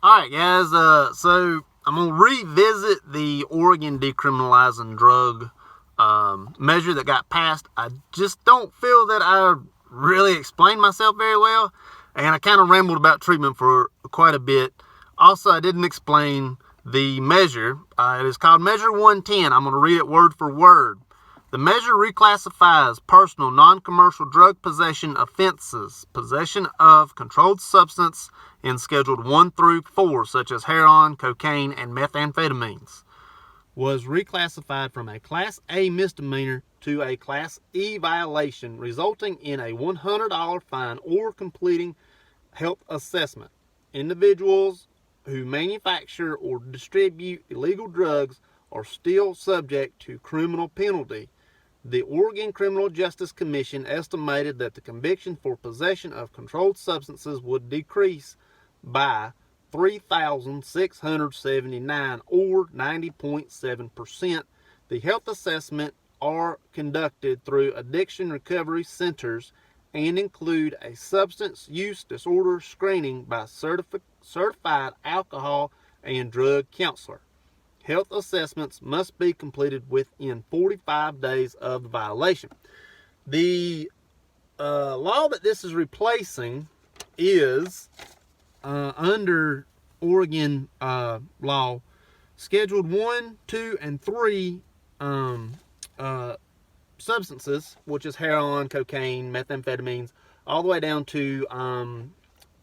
Alright guys, so I'm going to revisit the Oregon decriminalizing drug measure that got passed. I just don't feel that I really explained myself very well, and I kind of rambled about treatment for quite a bit. Also, I didn't explain the measure. It is called Measure 110. I'm going to read it word for word. The measure reclassifies personal non-commercial drug possession offenses, possession of controlled substance in Scheduled 1 through 4, such as heroin, cocaine, and methamphetamines, was reclassified from a Class A misdemeanor to a Class E violation, resulting in a $100 fine or completing health assessment. Individuals who manufacture or distribute illegal drugs are still subject to criminal penalty. The Oregon Criminal Justice Commission estimated that the conviction for possession of controlled substances would decrease by 3,679 or 90.7%. The health assessment are conducted through addiction recovery centers and include a substance use disorder screening by certified alcohol and drug counselor. Health assessments must be completed within 45 days of the violation. The law that this is replacing is under Oregon law, Scheduled 1, 2, and 3 substances, which is heroin, cocaine, methamphetamines, all the way down to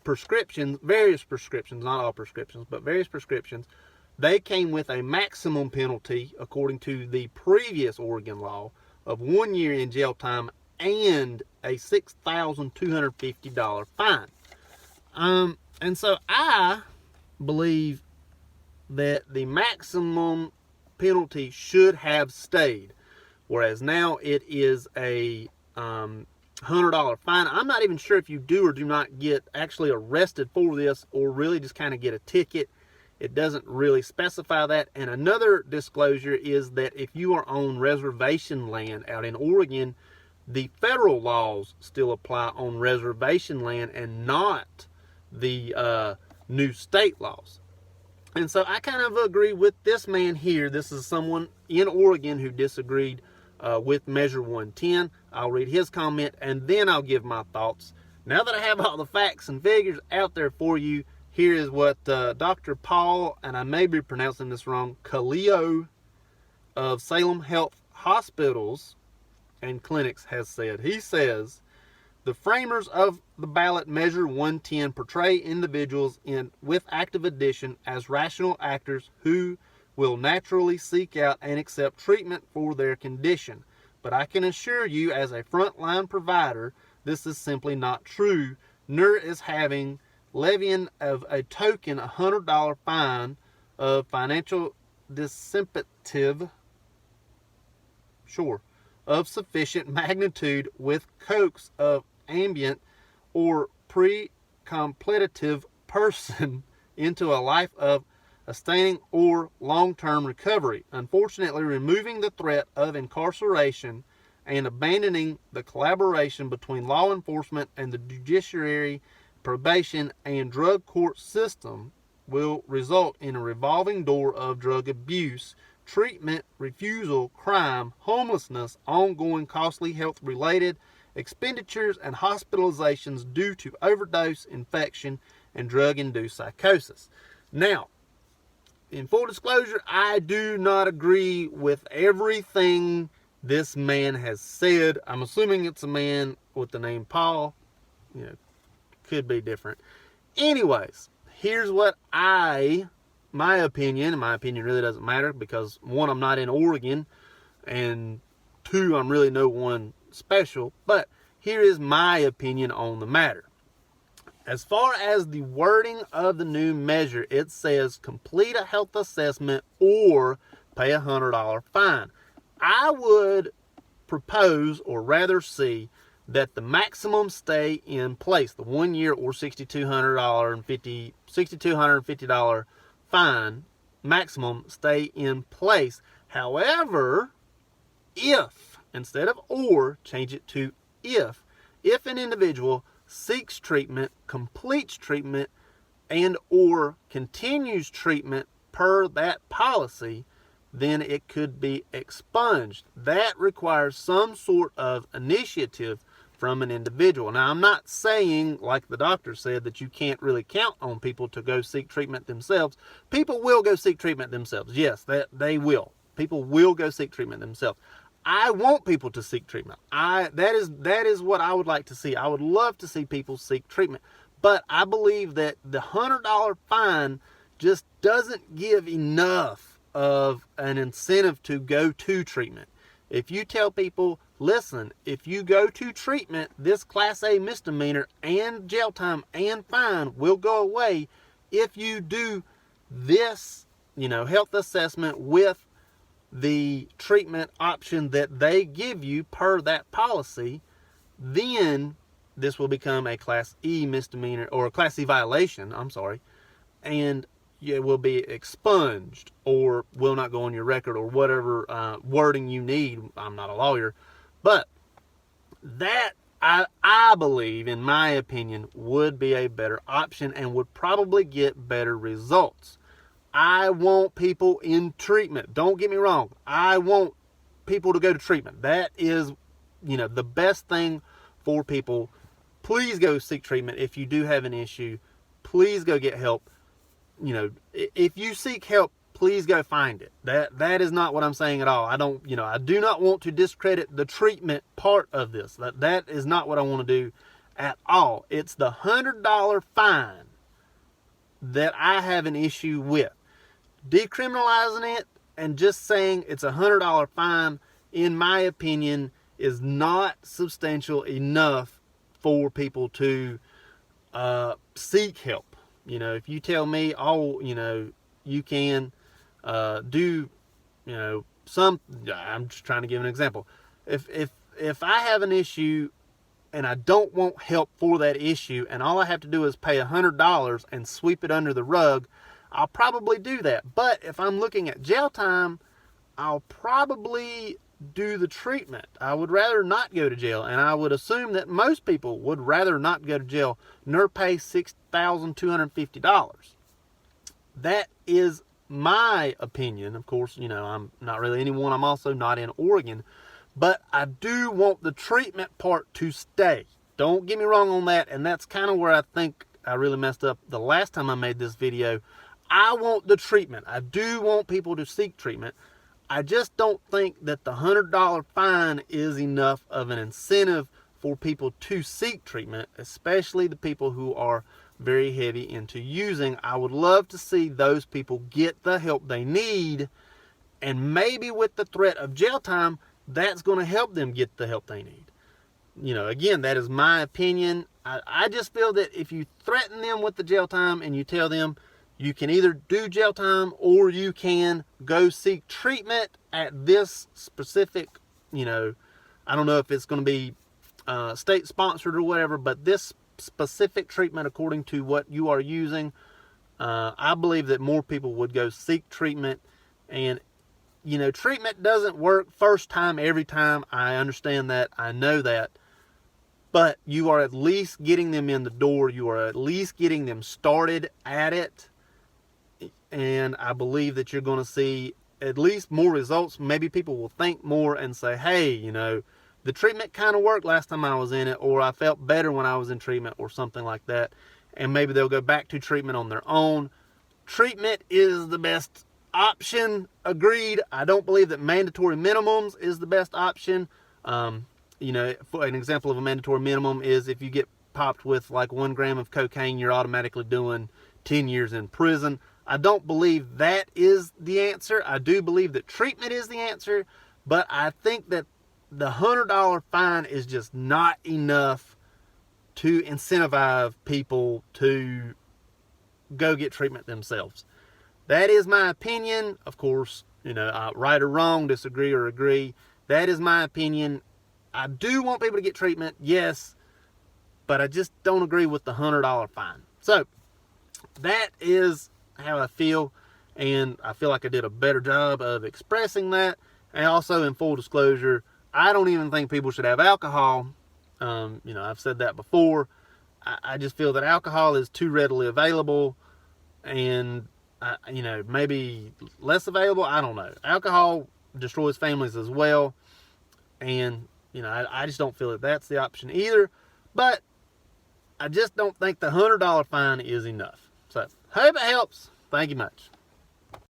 prescriptions, various prescriptions, not all prescriptions, but various prescriptions. They came with a maximum penalty, according to the previous Oregon law, of 1 year in jail time and a $6,250 fine. And so I believe that the maximum penalty should have stayed, whereas now it is a $100 fine. I'm not even sure if you do or do not get actually arrested for this, or really just kind of get a ticket. It doesn't really specify that. And another disclosure is that if you are on reservation land out in Oregon, the federal laws still apply on reservation land and not the new state laws. And so I kind of agree with this man here. This is someone in Oregon who disagreed with Measure 110. I'll read his comment and then I'll give my thoughts. Now that I have all the facts and figures out there for you, here is what Dr. Paul, and I may be pronouncing this wrong, Kaleo of Salem Health Hospitals and Clinics has said. He says, the framers of the ballot Measure 110 portray individuals with active addiction as rational actors who will naturally seek out and accept treatment for their condition. But I can assure you, as a frontline provider, this is simply not true, nor is levying of a token $100 fine of financial disincentive, of sufficient magnitude with coax of ambient or pre-contemplative person into a life of abstaining or long-term recovery. Unfortunately, removing the threat of incarceration and abandoning the collaboration between law enforcement and the judiciary, probation, and drug court system will result in a revolving door of drug abuse, treatment, refusal, crime, homelessness, ongoing costly health-related expenditures, and hospitalizations due to overdose, infection, and drug-induced psychosis. Now, in full disclosure, I do not agree with everything this man has said. I'm assuming it's a man with the name Paul. Could be different. Anyways, here's what my opinion, and my opinion really doesn't matter because, one, I'm not in Oregon, and two, I'm really no one special, but here is my opinion on the matter. As far as the wording of the new measure, it says complete a health assessment or pay a $100 fine. I would propose, or rather see, that the maximum stay in place, the 1 year or $6,250 fine maximum stay in place. However, if, instead of or, change it to if an individual seeks treatment, completes treatment, and or continues treatment per that policy, then it could be expunged. That requires some sort of initiative from an individual. Now, I'm not saying, like the doctor said, that you can't really count on people to go seek treatment themselves. People will go seek treatment themselves. Yes, that they will. People will go seek treatment themselves. I want people to seek treatment. That is what I would like to see. I would love to see people seek treatment. But I believe that the $100 fine just doesn't give enough of an incentive to go to treatment. If you tell people, listen, if you go to treatment, this Class A misdemeanor and jail time and fine will go away if you do this, health assessment with the treatment option that they give you per that policy, then this will become a Class E misdemeanor, or a Class E violation, and it will be expunged or will not go on your record, or whatever wording you need. I'm not a lawyer, but that I believe, in my opinion, would be a better option and would probably get better results. I want people in treatment. Don't get me wrong. I want people to go to treatment. That is, the best thing for people. Please go seek treatment. If you do have an issue, please go get help. If you seek help, please go find it. That is not what I'm saying at all. I do not want to discredit the treatment part of this. That is not what I want to do at all. It's the $100 fine that I have an issue with. Decriminalizing it and just saying it's a $100 fine, in my opinion, is not substantial enough for people to seek help. If you tell me, you can do, I'm just trying to give an example. If I have an issue and I don't want help for that issue, and all I have to do is pay $100 and sweep it under the rug, I'll probably do that. But if I'm looking at jail time, I'll probably do the treatment. I would rather not go to jail, and I would assume that most people would rather not go to jail nor pay $6,250. That is my opinion. Of course, I'm not really anyone. I'm also not in Oregon, but I do want the treatment part to stay. Don't get me wrong on that, and that's kind of where I think I really messed up the last time I made this video. I want the treatment. I do want people to seek treatment. I just don't think that the $100 fine is enough of an incentive for people to seek treatment, especially the people who are very heavy into using. I would love to see those people get the help they need, and maybe with the threat of jail time, that's going to help them get the help they need. Again, that is my opinion. I just feel that if you threaten them with the jail time and you tell them you can either do jail time or you can go seek treatment at this specific, I don't know if it's going to be state sponsored or whatever, but this specific treatment according to what you are using, I believe that more people would go seek treatment. And treatment doesn't work first time every time. I understand that. I know that. But you are at least getting them in the door. You are at least getting them started at it. And I believe that you're going to see at least more results. Maybe people will think more and say, hey, the treatment kind of worked last time I was in it, or I felt better when I was in treatment, or something like that. And maybe they'll go back to treatment on their own. Treatment is the best option. Agreed. I don't believe that mandatory minimums is the best option. For an example of a mandatory minimum is if you get popped with like 1 gram of cocaine, you're automatically doing 10 years in prison. I don't believe that is the answer. I do believe that treatment is the answer, but I think that the $100 fine is just not enough to incentivize people to go get treatment themselves. That is my opinion. Of course, right or wrong, disagree or agree. That is my opinion. I do want people to get treatment, yes, but I just don't agree with the $100 fine. So that is how I feel, and I feel like I did a better job of expressing that. And also, in full disclosure, I don't even think people should have alcohol. I've said that before. I just feel that alcohol is too readily available, and maybe less available. I don't know. Alcohol destroys families as well, and I just don't feel that that's the option either. But I just don't think the $100 fine is enough. So hope it helps. Thank you much.